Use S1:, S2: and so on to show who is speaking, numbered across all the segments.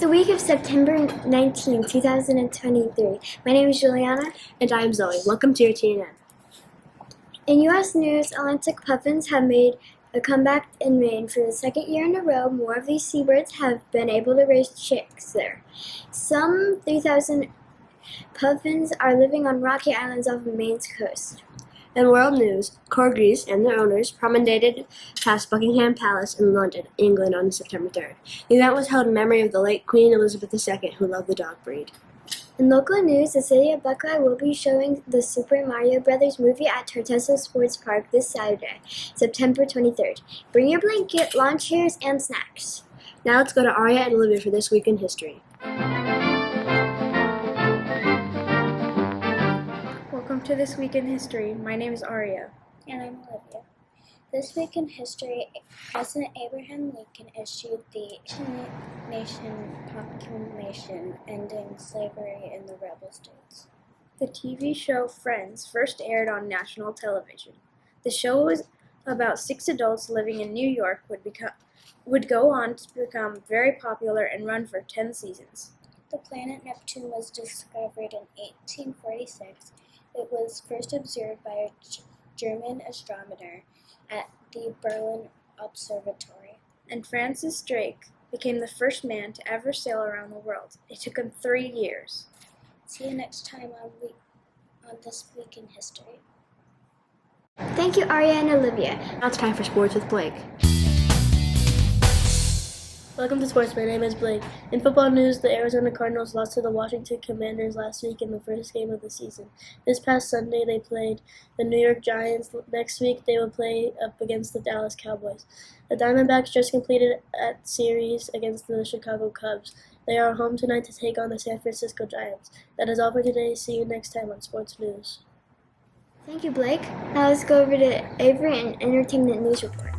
S1: the week of September 19, 2023. My name is Juliana.
S2: And I am Zoe. Welcome to your TNN.
S1: In U.S. news, Atlantic puffins have made a comeback in Maine. For the second year in a row, more of these seabirds have been able to raise chicks there. Some 3,000 puffins are living on rocky islands off of Maine's coast.
S2: In world news, corgis and their owners promenaded past Buckingham Palace in London, England on September 3rd. The event was held in memory of the late Queen Elizabeth II, who loved the dog breed.
S1: In local news, the city of Buckeye will be showing the Super Mario Bros. Movie at Tortosa Sports Park this Saturday, September 23rd. Bring your blanket, lawn chairs, and snacks.
S2: Now let's go to Aria and Olivia for This Week in History.
S3: Welcome to This Week in History. My name is Aria.
S4: And I'm Olivia. This week in history, President Abraham Lincoln issued the Nation Proclamation ending slavery in the rebel states.
S3: The TV show Friends first aired on national television. The show was about 6 adults living in New York would go on to become very popular and run for 10 seasons.
S4: The planet Neptune was discovered in 1846. It was first observed by a German astronomer at the Berlin Observatory.
S3: And Francis Drake became the first man to ever sail around the world. It took him 3 years.
S4: See you next time on This Week in History.
S1: Thank you, Aria and Olivia.
S2: Now it's time for Sports with Blake. Welcome to Sports. My name is Blake. In football news, the Arizona Cardinals lost to the Washington Commanders last week in the first game of the season. This past Sunday, they played the New York Giants. Next week, they will play up against the Dallas Cowboys. The Diamondbacks just completed a series against the Chicago Cubs. They are home tonight to take on the San Francisco Giants. That is all for today. See you next time on Sports News.
S1: Thank you, Blake. Now let's go over to Avery and Entertainment News Report.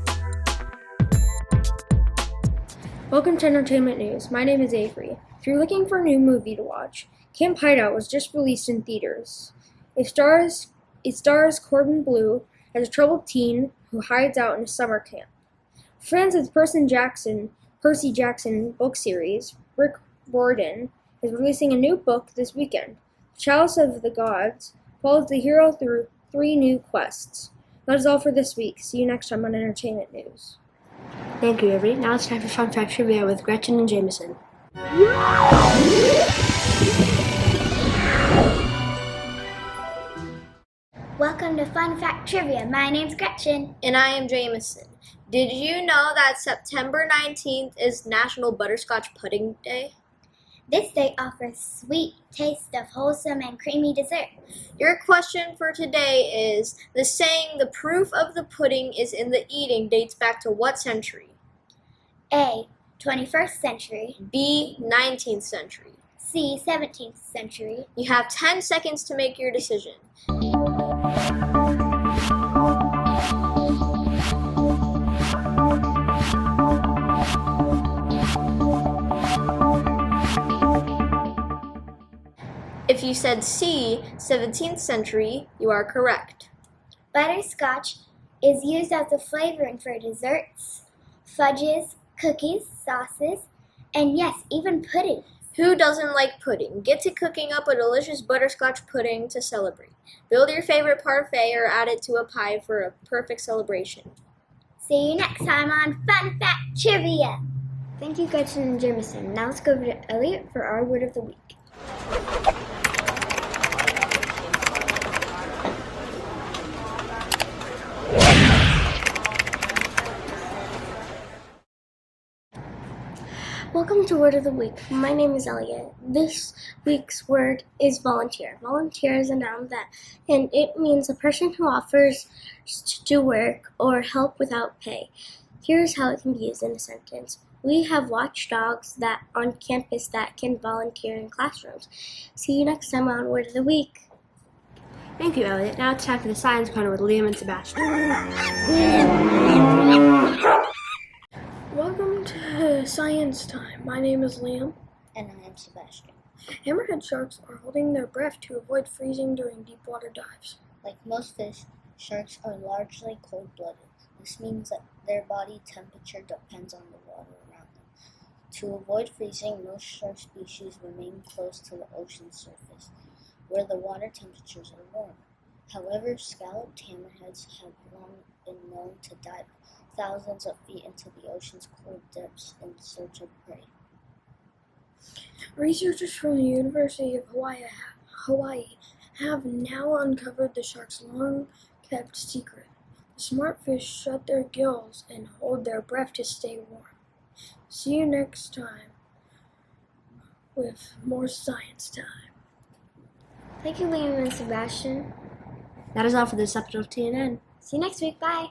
S3: Welcome to Entertainment News. My name is Avery. If you're looking for a new movie to watch, Camp Hideout was just released in theaters. It stars Corbin Bleu as a troubled teen who hides out in a summer camp. Friends with Percy Jackson book series, Rick Riordan, is releasing a new book this weekend. Chalice of the Gods follows the hero through 3 new quests. That is all for this week. See you next time on Entertainment News.
S2: Thank you, Avery. Now it's time for Fun Fact Trivia with Gretchen and Jameson.
S1: Welcome to Fun Fact Trivia. My name's Gretchen.
S5: And I am Jameson. Did you know that September 19th is National Butterscotch Pudding Day?
S1: This day offers sweet taste of wholesome and creamy dessert.
S5: Your question for today is, the saying, "the proof of the pudding is in the eating," dates back to what century?
S1: A. 21st century.
S5: B. 19th century.
S1: C. 17th century.
S5: You have 10 seconds to make your decision. If you said C, 17th century, you are correct.
S1: Butterscotch is used as a flavoring for desserts, fudges, cookies, sauces, and yes, even pudding.
S5: Who doesn't like pudding? Get to cooking up a delicious butterscotch pudding to celebrate. Build your favorite parfait or add it to a pie for a perfect celebration.
S1: See you next time on Fun Fact Trivia. Thank you, Gretchen and Jameson. Now let's go over to Elliot for our word of the week.
S6: Welcome to Word of the Week. My name is Elliot. This week's word is volunteer. Volunteer is a noun and it means a person who offers to do work or help without pay. Here's how it can be used in a sentence. We have watchdogs on campus that can volunteer in classrooms. See you next time on Word of the Week.
S2: Thank you, Elliot. Now it's time for the Science Corner with Liam and Sebastian.
S3: Welcome to Science Time. My name is Liam.
S4: And I am Sebastian.
S3: Hammerhead sharks are holding their breath to avoid freezing during deep water dives.
S4: Like most fish, sharks are largely cold-blooded. This means that their body temperature depends on the water around them. To avoid freezing, most shark species remain close to the ocean surface, where the water temperatures are warm. However, scalloped hammerheads have long been known to dive thousands of feet into the ocean's cold depths in search of prey.
S2: Researchers from the University of Hawaii have now uncovered the shark's long-kept secret. The smart fish shut their gills and hold their breath to stay warm. See you next time with more science time.
S1: Thank you, Liam and Sebastian.
S5: That is all for this episode of TNN.
S1: See you next week. Bye.